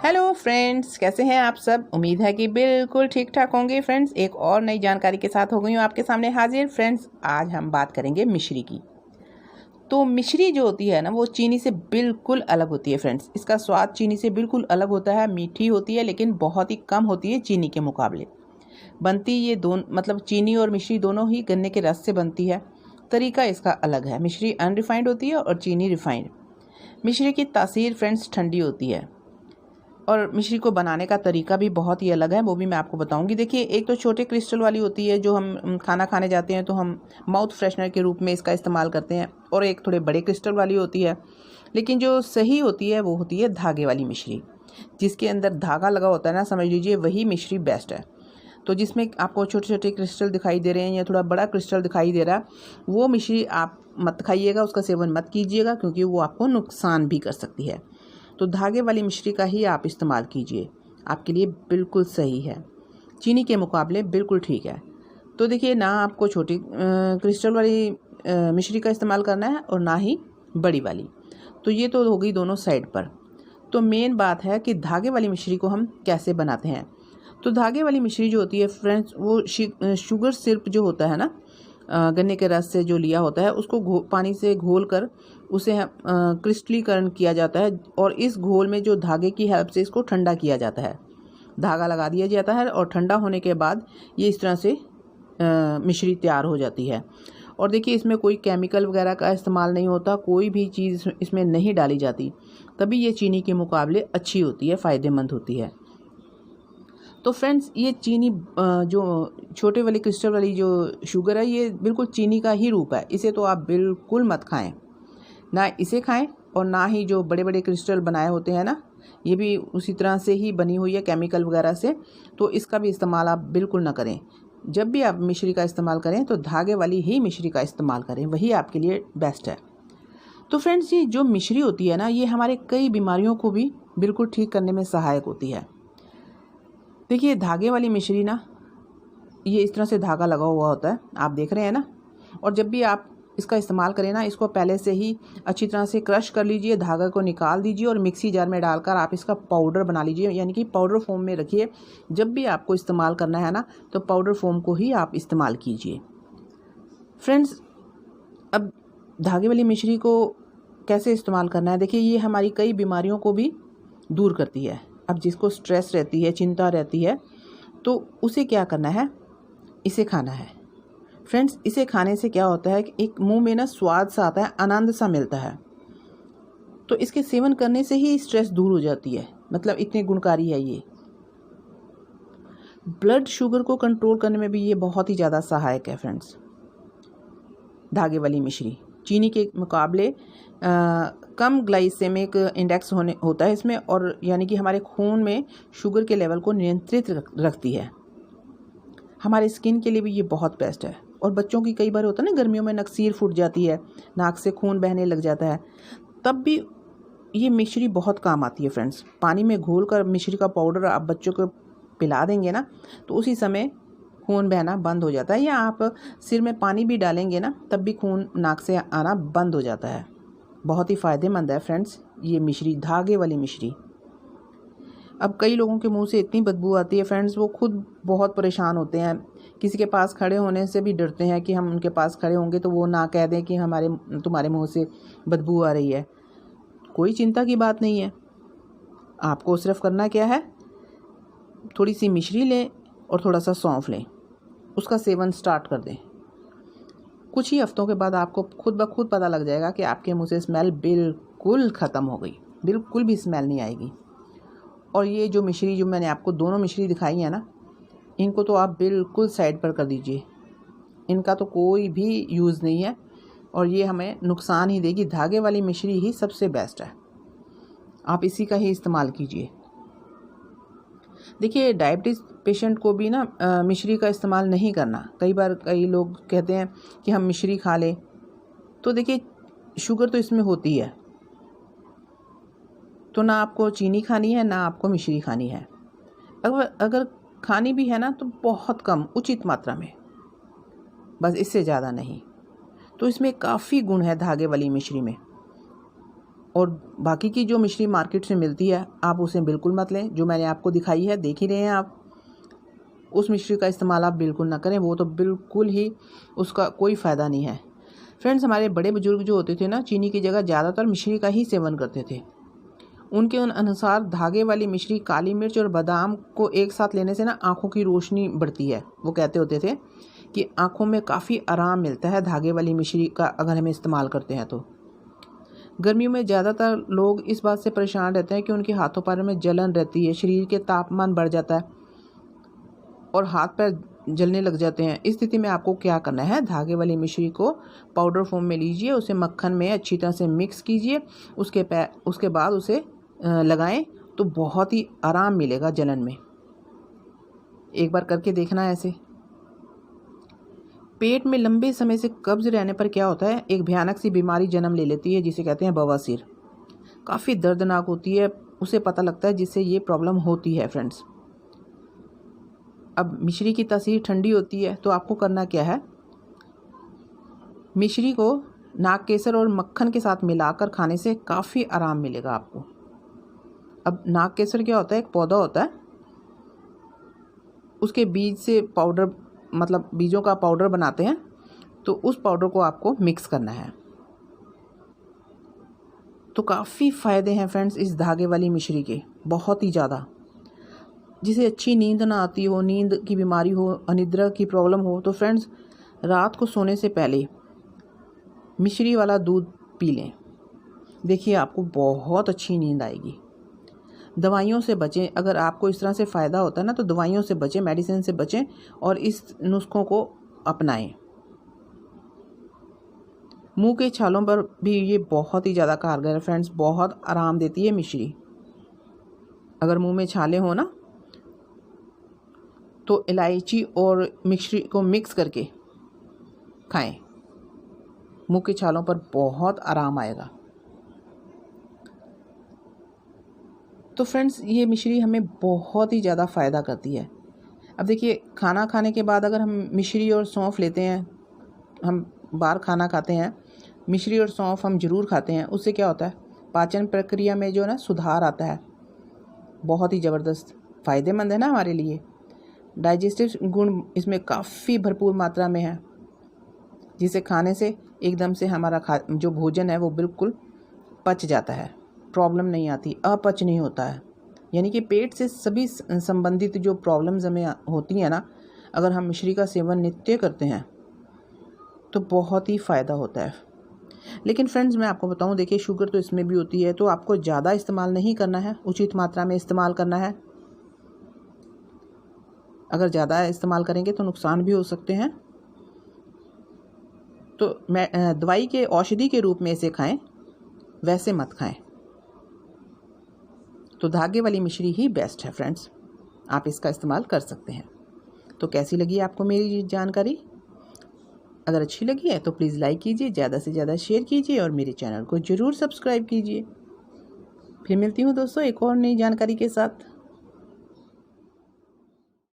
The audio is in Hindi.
हेलो फ्रेंड्स, कैसे हैं आप सब। उम्मीद है कि बिल्कुल ठीक ठाक होंगे। फ्रेंड्स, एक और नई जानकारी के साथ हो गई हूँ आपके सामने हाजिर। फ्रेंड्स, आज हम बात करेंगे मिश्री की। तो मिश्री जो होती है ना, वो चीनी से बिल्कुल अलग होती है। फ्रेंड्स, इसका स्वाद चीनी से बिल्कुल अलग होता है। मीठी होती है लेकिन बहुत ही कम होती है चीनी के मुकाबले। बनती ये दोनों मतलब चीनी और मिश्री दोनों ही गन्ने के रस से बनती है। तरीका इसका अलग है। मिश्री अनरिफाइंड होती है और चीनी रिफाइंड। मिश्री की तासीर फ्रेंड्स ठंडी होती है और मिश्री को बनाने का तरीका भी बहुत ही अलग है, वो भी मैं आपको बताऊंगी। देखिए, एक तो छोटे क्रिस्टल वाली होती है जो हम खाना खाने जाते हैं तो हम माउथ फ्रेशनर के रूप में इसका इस्तेमाल करते हैं, और एक थोड़े बड़े क्रिस्टल वाली होती है। लेकिन जो सही होती है वो होती है धागे वाली मिश्री, जिसके अंदर धागा लगा होता है ना, समझ लीजिए वही मिश्री बेस्ट है। तो जिसमें आपको छोटे छोटे क्रिस्टल दिखाई दे रहे हैं या थोड़ा बड़ा क्रिस्टल दिखाई दे रहा है, वो मिश्री आप मत खाइएगा, उसका सेवन मत कीजिएगा, क्योंकि वो आपको नुकसान भी कर सकती है। तो धागे वाली मिश्री का ही आप इस्तेमाल कीजिए, आपके लिए बिल्कुल सही है। चीनी के मुकाबले बिल्कुल ठीक है। तो देखिए, ना आपको छोटी क्रिस्टल वाली मिश्री का इस्तेमाल करना है और ना ही बड़ी वाली। तो ये तो हो गई दोनों साइड पर। तो मेन बात है कि धागे वाली मिश्री को हम कैसे बनाते हैं। तो धागे वाली मिश्री जो होती है फ्रेंड्स, वो शुगर सिरप जो होता है ना, गन्ने के रस से जो लिया होता है, उसको पानी से घोल कर उसे क्रिस्टलीकरण किया जाता है, और इस घोल में जो धागे की हेल्प से इसको ठंडा किया जाता है। धागा लगा दिया जाता है और ठंडा होने के बाद ये इस तरह से मिश्री तैयार हो जाती है। और देखिए, इसमें कोई केमिकल वगैरह का इस्तेमाल नहीं होता, कोई भी चीज़ इसमें नहीं डाली जाती, तभी ये चीनी के मुकाबले अच्छी होती है, फ़ायदेमंद होती है। तो फ्रेंड्स, ये चीनी जो छोटे वाली क्रिस्टल वाली जो शुगर है, ये बिल्कुल चीनी का ही रूप है। इसे तो आप बिल्कुल मत खाएं, ना इसे खाएं और ना ही जो बड़े बड़े क्रिस्टल बनाए होते हैं ना, ये भी उसी तरह से ही बनी हुई है केमिकल वगैरह से। तो इसका भी इस्तेमाल आप बिल्कुल ना करें। जब भी आप मिश्री का इस्तेमाल करें तो धागे वाली ही मिश्री का इस्तेमाल करें, वही आपके लिए बेस्ट है। तो फ्रेंड्स, ये जो मिश्री होती है ना, ये हमारे कई बीमारियों को भी बिल्कुल ठीक करने में सहायक होती है। देखिए, धागे वाली मिश्री ना, ये इस तरह से धागा लगा हुआ होता है, आप देख रहे हैं ना। और जब भी आप इसका इस्तेमाल करें ना, इसको पहले से ही अच्छी तरह से क्रश कर लीजिए, धागा को निकाल दीजिए और मिक्सी जार में डालकर आप इसका पाउडर बना लीजिए, यानी कि पाउडर फॉर्म में रखिए। जब भी आपको इस्तेमाल करना है ना, तो पाउडर फॉर्म को ही आप इस्तेमाल कीजिए। फ्रेंड्स, अब धागे वाली मिश्री को कैसे इस्तेमाल करना है। देखिए, ये हमारी कई बीमारियों को भी दूर करती है। अब जिसको स्ट्रेस रहती है, चिंता रहती है, तो उसे क्या करना है, इसे खाना है। फ्रेंड्स, इसे खाने से क्या होता है कि एक मुंह में ना स्वाद सा आता है, आनंद सा मिलता है। तो इसके सेवन करने से ही स्ट्रेस दूर हो जाती है, मतलब इतने गुणकारी है ये। ब्लड शुगर को कंट्रोल करने में भी ये बहुत ही ज़्यादा सहायक है। फ्रेंड्स, धागे वाली मिश्री चीनी के मुकाबले कम ग्लाइसेमिक इंडेक्स होता है इसमें, और यानी कि हमारे खून में शुगर के लेवल को नियंत्रित रखती है। हमारे स्किन के लिए भी ये बहुत बेस्ट है। और बच्चों की कई बार होता है ना, गर्मियों में नकसीर फूट जाती है, नाक से खून बहने लग जाता है, तब भी ये मिश्री बहुत काम आती है। फ्रेंड्स, पानी में घोल कर मिश्री का पाउडर आप बच्चों को पिला देंगे ना, तो उसी समय खून बहना बंद हो जाता है। या आप सिर में पानी भी डालेंगे ना, तब भी खून नाक से आना बंद हो जाता है। बहुत ही फ़ायदेमंद है फ्रेंड्स ये मिश्री, धागे वाली मिश्री। अब कई लोगों के मुंह से इतनी बदबू आती है फ्रेंड्स, वो खुद बहुत परेशान होते हैं। किसी के पास खड़े होने से भी डरते हैं कि हम उनके पास खड़े होंगे तो वो ना कह दें कि तुम्हारे मुंह से बदबू आ रही है। कोई चिंता की बात नहीं है। आपको सिर्फ करना क्या है, थोड़ी सी मिश्री लें और थोड़ा सा सौंफ लें, उसका सेवन स्टार्ट कर दें। कुछ ही हफ्तों के बाद आपको खुद ब खुद पता लग जाएगा कि आपके मुंह से स्मेल बिल्कुल ख़त्म हो गई, बिल्कुल भी स्मेल नहीं आएगी। और ये जो मिश्री, जो मैंने आपको दोनों मिश्री दिखाई है ना, इनको तो आप बिल्कुल साइड पर कर दीजिए। इनका तो कोई भी यूज़ नहीं है और ये हमें नुकसान ही देगी। धागे वाली मिश्री ही सबसे बेस्ट है, आप इसी का ही इस्तेमाल कीजिए। देखिए, डायबिटीज़ पेशेंट को भी ना मिश्री का इस्तेमाल नहीं करना। कई बार कई लोग कहते हैं कि हम मिश्री खा लें, तो देखिए शुगर तो इसमें होती है, तो ना आपको चीनी खानी है ना आपको मिश्री खानी है। अगर खानी भी है ना, तो बहुत कम, उचित मात्रा में, बस इससे ज़्यादा नहीं। तो इसमें काफ़ी गुण है धागे वाली मिश्री में। और बाकी की जो मिश्री मार्केट से मिलती है आप उसे बिल्कुल मत लें। जो मैंने आपको दिखाई है, देख ही रहे हैं आप, उस मिश्री का इस्तेमाल आप बिल्कुल ना करें, वो तो बिल्कुल ही उसका कोई फ़ायदा नहीं है। फ्रेंड्स, हमारे बड़े बुजुर्ग जो होते थे ना, चीनी की जगह ज़्यादातर मिश्री का ही सेवन करते थे। उनके अनुसार धागे वाली मिश्री, काली मिर्च और बादाम को एक साथ लेने से ना आँखों की रोशनी बढ़ती है। वो कहते होते थे कि आँखों में काफ़ी आराम मिलता है धागे वाली मिश्री का अगर हम इस्तेमाल करते हैं तो। गर्मियों में ज़्यादातर लोग इस बात से परेशान रहते हैं कि उनके हाथों पैरों में जलन रहती है, शरीर के तापमान बढ़ जाता है और हाथ पैर जलने लग जाते हैं। इस स्थिति में आपको क्या करना है, धागे वाली मिश्री को पाउडर फॉर्म में लीजिए, उसे मक्खन में अच्छी तरह से मिक्स कीजिए, उसके बाद उसे लगाएं तो बहुत ही आराम मिलेगा जलन में। एक बार करके देखना ऐसे। पेट में लंबे समय से कब्ज रहने पर क्या होता है, एक भयानक सी बीमारी जन्म ले लेती है जिसे कहते हैं बवासीर। काफ़ी दर्दनाक होती है, उसे पता लगता है जिससे ये प्रॉब्लम होती है फ्रेंड्स। अब मिश्री की तासीर ठंडी होती है तो आपको करना क्या है, मिश्री को नाग केसर और मक्खन के साथ मिलाकर खाने से काफ़ी आराम मिलेगा आपको। अब नाग केसर क्या होता है, एक पौधा होता है, उसके बीज से पाउडर, मतलब बीजों का पाउडर बनाते हैं, तो उस पाउडर को आपको मिक्स करना है। तो काफ़ी फ़ायदे हैं फ्रेंड्स इस धागे वाली मिश्री के, बहुत ही ज़्यादा। जिसे अच्छी नींद ना आती हो, नींद की बीमारी हो, अनिद्रा की प्रॉब्लम हो, तो फ्रेंड्स रात को सोने से पहले मिश्री वाला दूध पी लें। देखिए आपको बहुत अच्छी नींद आएगी। दवाइयों से बचें, अगर आपको इस तरह से फ़ायदा होता है ना तो दवाइयों से बचें, मेडिसिन से बचें और इस नुस्खों को अपनाएं। मुंह के छालों पर भी ये बहुत ही ज़्यादा कारगर है फ्रेंड्स, बहुत आराम देती है मिश्री। अगर मुंह में छाले हो ना तो इलायची और मिश्री को मिक्स करके खाएं, मुंह के छालों पर बहुत आराम आएगा। तो फ्रेंड्स ये मिश्री हमें बहुत ही ज़्यादा फ़ायदा करती है। अब देखिए, खाना खाने के बाद अगर हम मिश्री और सौंफ लेते हैं, हम बाहर खाना खाते हैं, मिश्री और सौंफ हम ज़रूर खाते हैं, उससे क्या होता है, पाचन प्रक्रिया में जो ना सुधार आता है, बहुत ही ज़बरदस्त फ़ायदेमंद है ना हमारे लिए। डाइजेस्टिव गुण इसमें काफ़ी भरपूर मात्रा में है, जिसे खाने से एकदम से हमारा जो भोजन है वो बिल्कुल पच जाता है, प्रॉब्लम नहीं आती, अपच नहीं होता है। यानी कि पेट से सभी संबंधित जो प्रॉब्लम्स हमें होती हैं ना, अगर हम मिश्री का सेवन नित्य करते हैं तो बहुत ही फ़ायदा होता है। लेकिन फ्रेंड्स मैं आपको बताऊं, देखिए शुगर तो इसमें भी होती है, तो आपको ज़्यादा इस्तेमाल नहीं करना है, उचित मात्रा में इस्तेमाल करना है। अगर ज़्यादा इस्तेमाल करेंगे तो नुकसान भी हो सकते हैं। तो मैं दवाई के औषधि के रूप में इसे खाएं, वैसे मत खाएं। तो धागे वाली मिश्री ही बेस्ट है फ्रेंड्स, आप इसका इस्तेमाल कर सकते हैं। तो कैसी लगी आपको मेरी जानकारी? अगर अच्छी लगी है तो प्लीज़ लाइक कीजिए, ज़्यादा से ज़्यादा शेयर कीजिए और मेरे चैनल को ज़रूर सब्सक्राइब कीजिए। फिर मिलती हूँ दोस्तों एक और नई जानकारी के साथ।